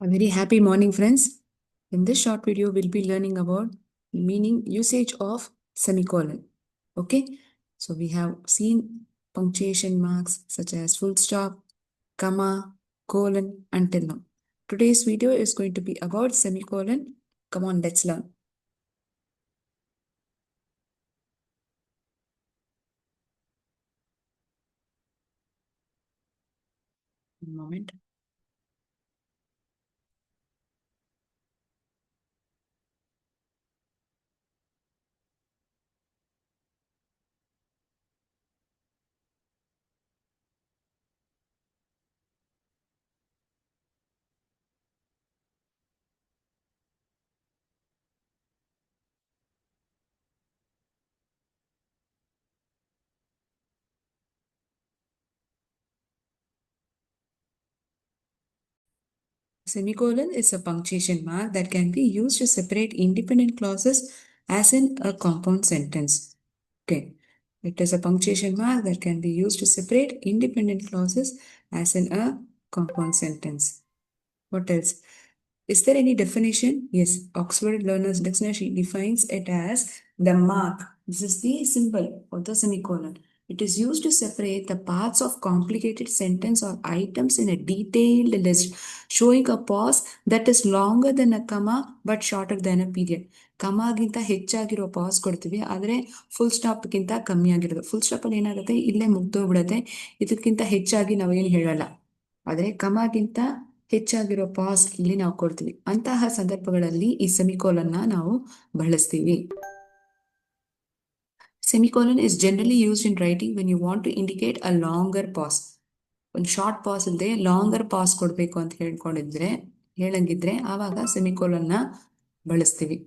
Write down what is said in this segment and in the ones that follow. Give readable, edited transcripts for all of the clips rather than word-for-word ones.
A very happy morning, friends. In this short video, we'll be learning about meaning usage of semicolon. Okay, so we have seen punctuation marks such as full stop, comma, colon until now. Today's video is going to be about semicolon. Come on, let's learn. One moment. Semicolon is a punctuation mark that can be used to separate independent clauses as in a compound sentence. Okay. It is a punctuation mark that can be used to separate independent clauses as in a compound sentence. What else? Is there any definition? Yes, Oxford Learner's Dictionary defines it as the mark. This is the symbol of the semicolon. It is used to separate the parts of complicated sentence or items in a detailed list, showing a pause that is longer than a comma but shorter than a period. ಕಮಾಗಿಂತ ಹೆಚ್ಚಾಗಿರೋ pass ಕೊಡ್ತೀವಿ, ಆದರೆ full ಸ್ಟಾಪ್ಗಿಂತ ಕಮ್ಮಿ ಆಗಿರೋದು. Full ಸ್ಟಾಪಲ್ಲಿ ಏನಾಗುತ್ತೆ, ಇಲ್ಲೇ ಮುಗ್ದೋಗ್ಬಿಡುತ್ತೆ, ಇದಕ್ಕಿಂತ ಹೆಚ್ಚಾಗಿ ನಾವೇನು ಹೇಳಲ್ಲ. ಆದರೆ ಕಮಾಗಿಂತ ಹೆಚ್ಚಾಗಿರೋ ಪಾಸ್ ಇಲ್ಲಿ ನಾವು ಕೊಡ್ತೀವಿ. ಅಂತಹ ಸಂದರ್ಭಗಳಲ್ಲಿ ಈ ಸೆಮಿಕೋಲನ್ನ ನಾವು ಬಳಸ್ತೀವಿ. Semicolon is generally used in writing when you want to indicate a longer pause. ಒಂದು ಶಾರ್ಟ್ ಪಾಸ್ ಇಲ್ಲದೆ ಲಾಂಗರ್ ಪಾಸ್ ಕೊಡಬೇಕು ಅಂತ ಹೇಳಂಗಿದ್ರೆ ಆವಾಗ ಸೆಮಿಕೋಲನ್ನ ಬಳಸ್ತೀವಿ.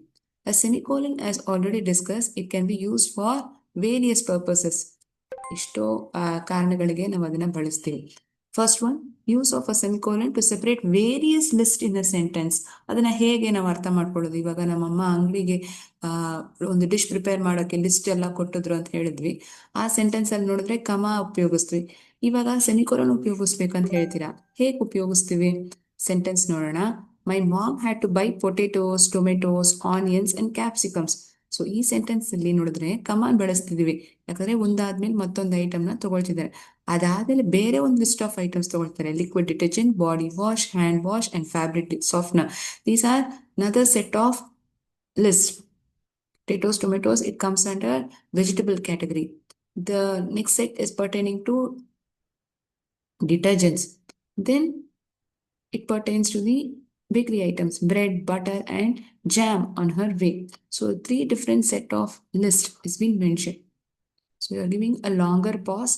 A semicolon, as already discussed, it can be used for various purposes. ಎಷ್ಟೋ ಕಾರಣಗಳಿಗೆ ನಾವು ಅದನ್ನ ಬಳಸ್ತೀವಿ. First one, use of a semicolon to separate various list in a sentence. ಅದನ್ನ ಹೇಗೆ ನಾವು ಅರ್ಥ ಮಾಡ್ಕೊಳ್ಳೋದು? ಇವಾಗ ನಮ್ಮಮ್ಮ ಅಂಗಡಿಗೆ ಒಂದು ಡಿಶ್ ಪ್ರಿಪೇರ್ ಮಾಡೋಕ್ಕೆ ಲಿಸ್ಟ್ ಎಲ್ಲ ಕೊಟ್ಟಿದ್ರು ಅಂತ ಹೇಳಿದ್ವಿ. ಆ ಸೆಂಟೆನ್ಸ್ ಅಲ್ಲಿ ನೋಡಿದ್ರೆ ಕಮಾ ಉಪಯೋಗಿಸ್ತೀವಿ. ಇವಾಗ ಸೆಮಿಕೋಲನ್ ಉಪಯೋಗಿಸ್ಬೇಕಂತ ಹೇಳ್ತೀರಾ, ಹೇಗೆ ಉಪಯೋಗಿಸ್ತೀವಿ? ಸೆಂಟೆನ್ಸ್ ನೋಡೋಣ. My mom had to buy potatoes, tomatoes, onions and capsicums. So ಈ ಸೆಂಟೆನ್ಸ್ ಅಲ್ಲಿ ನೋಡಿದ್ರೆ ಕಮಾನ್ ಬಳಸ್ತಿದೀವಿ, ಯಾಕಂದ್ರೆ ಒಂದಾದ್ಮೇಲೆ ಮತ್ತೊಂದು ಐಟಮ್ನ ತಗೊಳ್ತಿದ್ದಾರೆ. ಅದಾದ್ಮೇಲೆ ಬೇರೆ ಒಂದು ಲಿಸ್ಟ್ ಆಫ್ ಐಟಮ್ಸ್ ತಗೊಳ್ತಾರೆ. Liquid detergent, body wash, hand wash and fabric softener. These are another set of list. Potatoes, tomatoes, it comes under vegetable category. The next set is pertaining to detergents. Then it pertains to the bakery items, bread, butter and jam on her way. So 3 different set of list is being mentioned. So you are giving a longer pause.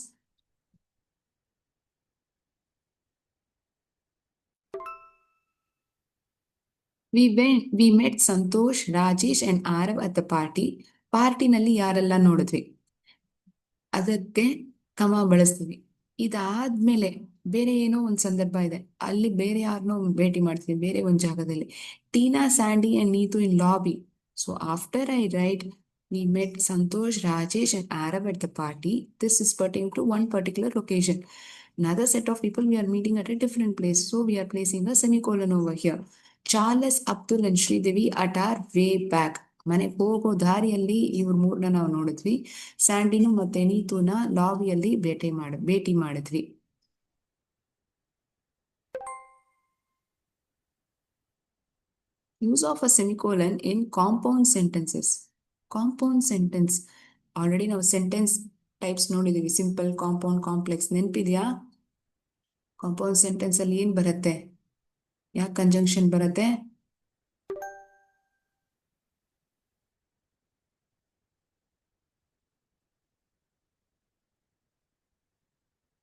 We met Santosh, Rajesh and Arav at the party. ಪಾರ್ಟಿನಲ್ಲಿ ಯಾರೆಲ್ಲ ನೋಡಿದ್ವಿ, ಅದಕ್ಕೆ ಕಮ ಬಳಸ್ತೀವಿ. ಇದಾದ್ಮೇಲೆ ಬೇರೆ ಏನೋ ಒಂದು ಸಂದರ್ಭ ಇದೆ, ಅಲ್ಲಿ ಬೇರೆ ಯಾರನ್ನೋ ಭೇಟಿ ಮಾಡ್ತೀವಿ ಬೇರೆ ಒಂದು ಜಾಗದಲ್ಲಿ. Tina, Sandy and Neetu in lobby. So after I write we met Santosh, Rajesh and Arav at the party. This is pertaining to one particular location. Another set of people we are meeting at a different place. So we are placing a semicolon over here. Charles, Abdul and Sridevi at our way back. ಮನೆಗೆ ಹೋಗೋ ದಾರಿಯಲ್ಲಿ ಇವ್ರ ಮೂರನ್ನ ನಾವು ನೋಡಿದ್ವಿ. ಸ್ಯಾಂಡಿನು ಮತ್ತೆ ನೀತುನ ಲಾಬಿಯಲ್ಲಿ ಭೇಟಿ ಮಾಡಿದ್ವಿ. Use of a semicolon in compound sentences. Compound sentence already ನಾವು ಸೆಂಟೆನ್ಸ್ ಟೈಪ್ಸ್ ನೋಡಿದೀವಿ, ಸಿಂಪಲ್, ಕಾಂಪೌಂಡ್, ಕಾಂಪ್ಲೆಕ್ಸ್. ನೆನಪಿದ್ಯಾ? ಕಾಂಪೌಂಡ್ ಸೆಂಟೆನ್ಸ್ ಅಲ್ಲಿ ಏನ್ ಬರುತ್ತೆ, ಯಾಕೆ ಕಂಜಂಕ್ಷನ್ ಬರುತ್ತೆ?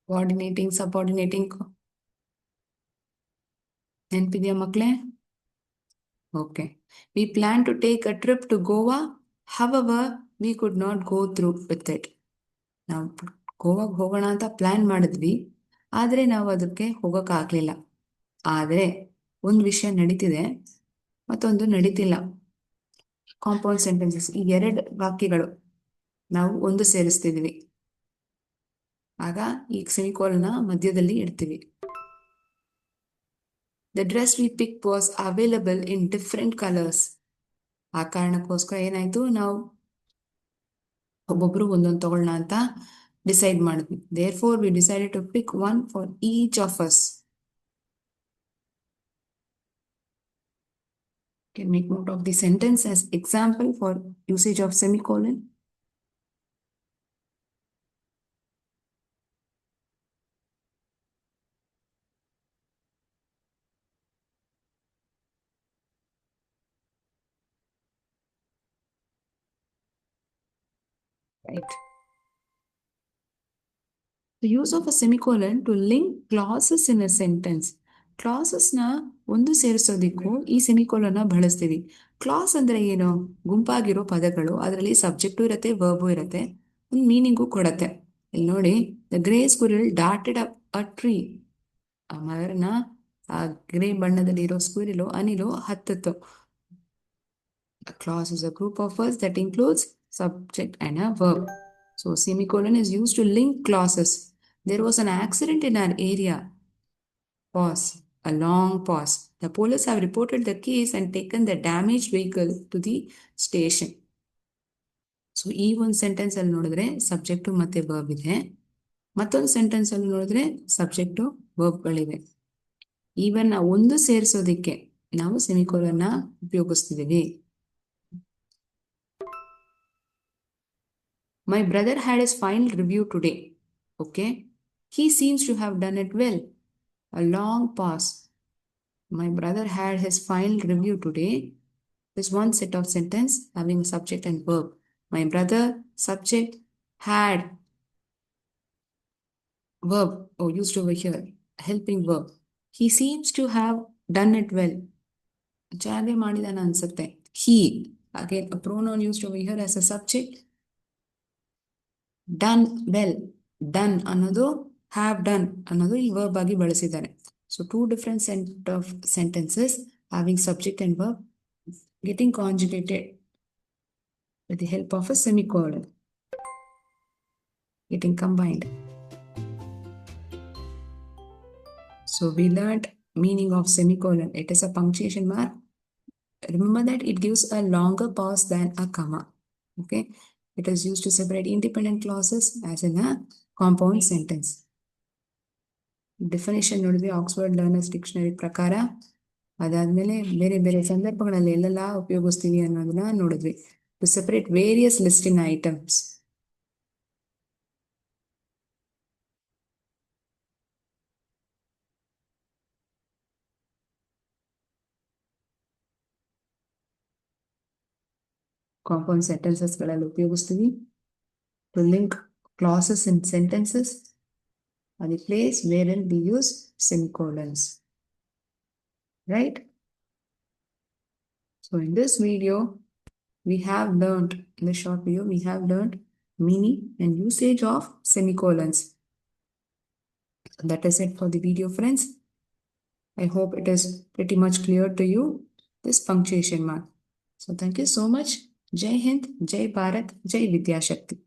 Coordinating, subordinating. ನೆನಪಿದ್ಯಾ ಮಕ್ಕಳೇ? Okay. We plan to take a trip to Goa, however we could not go through with it. ನಾವು ಗೋವಾಗೆ ಹೋಗೋಣ ಅಂತ ಪ್ಲಾನ್ ಮಾಡಿದ್ವಿ, ಆದರೆ ನಾವು ಅದಕ್ಕೆ ಹೋಗೋಕ್ಕಾಗಲಿಲ್ಲ. ಆದರೆ ಒಂದು ವಿಷಯ ನಡೀತಿದೆ, ಮತ್ತೊಂದು ನಡೀತಿಲ್ಲ. ಕಾಂಪೌಂಡ್ ಸೆಂಟೆನ್ಸಸ್, ಈ 2 ವಾಕ್ಯಗಳು ನಾವು ಒಂದು ಸೇರಿಸ್ತಿದ್ವಿ, ಆಗ ಈ ಸೆಮಿಕೋಲನ್ನ ಮಧ್ಯದಲ್ಲಿ ಇಡ್ತೀವಿ. The dress we picked was available in different colors. ಆ ಕಾರಣಕ್ಕೋಸ್ಕರ ಏನಾಯ್ತು, ನಾವು ಒಬ್ಬೊಬ್ರು ಒಂದೊಂದು ತಗೊಳ್ಳೋಣ ಅಂತ ಡಿಸೈಡ್ ಮಾಡಿದ್ವಿ. Therefore, we decided to pick one for each of us. Can make note of the sentence as example for usage of semicolon. Right. The use of a semicolon to link clauses in a sentence. ಕ್ಲಾಸಸ್ನ ಒಂದು ಸೇರಿಸೋದಿಕ್ಕೂ ಈ ಸೆಮಿಕೋಲನ್ನ ಬಳಸ್ತೀವಿ. Class ಅಂದ್ರೆ ಏನು? ಗುಂಪಾಗಿರೋ ಪದಗಳು, ಅದರಲ್ಲಿ subject ಇರುತ್ತೆ, verb ಇರುತ್ತೆ, ಒಂದು ಮೀನಿಂಗು ಕೊಡತ್ತೆ. ಇಲ್ಲಿ ನೋಡಿ, ದ ಗ್ರೇ ಸ್ಕ್ವಿರಲ್ ಡಾಟೆಡ್ ಅ ಟ್ರೀ. ಆ ಮರನ, ಆ ಗ್ರೇ ಬಣ್ಣದಲ್ಲಿ ಇರೋ ಸ್ಕ್ವಿರಲು, ಅನಿಲು ಹತ್ತಿತ್ತು. A clause is a group of words that includes subject and a verb. So semicolon is used to link clauses. There was an accident in our area. Pause. A long pause. The police have reported the case and taken the damaged vehicle to the station. So ಈ ಒಂದು sentence ಅಲ್ಲಿ ನೋಡಿದ್ರೆ subject ಮತ್ತೆ verb ಇದೆ. ಮತ್ತೊಂದು sentence ಅಲ್ಲಿ ನೋಡಿದ್ರೆ subject ವರ್ಬ್ಗಳಿವೆ. ಇವನ್ನ ಒಂದು ಸೇರಿಸೋದಿಕ್ಕೆ ನಾವು ಸೆಮಿಕೋಲನ್ನ ಉಪಯೋಗಿಸ್ತಿದ್ದೀವಿ. My brother had his final review today. Okay. He seems to have done it well. A long pause. My brother had his final review today. There's one set of sentence having subject and verb. My brother, subject, had, verb, used over here, helping verb. He seems to have done it well. ಚೆನ್ನಾಗಿ ಮಾಡಿದಾನ ಅನ್ಸುತ್ತೆ. He, again a pronoun used over here as a subject. Done well. Done ಅನ್ನೋದು, have done ಅನ್ನೋದು ಈ verb ಆಗಿ ಬಳಸಿದ್ದಾರೆ. So two different set of sentences having subject and verb getting conjugated with the help of a semicolon, getting combined. So we learned meaning of semicolon. It is a punctuation mark. Remember that it gives a longer pause than a comma. Okay. It is used to separate independent clauses as in a compound sentence. Definition ನೋಡಿದ್ವಿ Oxford learner's dictionary ಪ್ರಕಾರ. ಅದಾದ್ಮೇಲೆ ಬೇರೆ ಬೇರೆ ಸಂದರ್ಭಗಳಲ್ಲಿ ಎಲ್ಲೆಲ್ಲ ಉಪಯೋಗಿಸ್ತೀವಿ ಅನ್ನೋದನ್ನ ನೋಡಿದ್ವಿ. To separate various listing items. Compound ಸೆಂಟೆನ್ಸಸ್ಗಳಲ್ಲಿ ಉಪಯೋಗಿಸ್ತೀವಿ. To link clauses in sentences are the place wherein we use semicolons. Right? So in this video, we have learned, in this short video, we have learned meaning and usage of semicolons. That is it for the video, friends. I hope it is pretty much clear to you, this punctuation mark. So thank you so much. Jai Hind, Jai Bharat, Jai Vidya Shakti.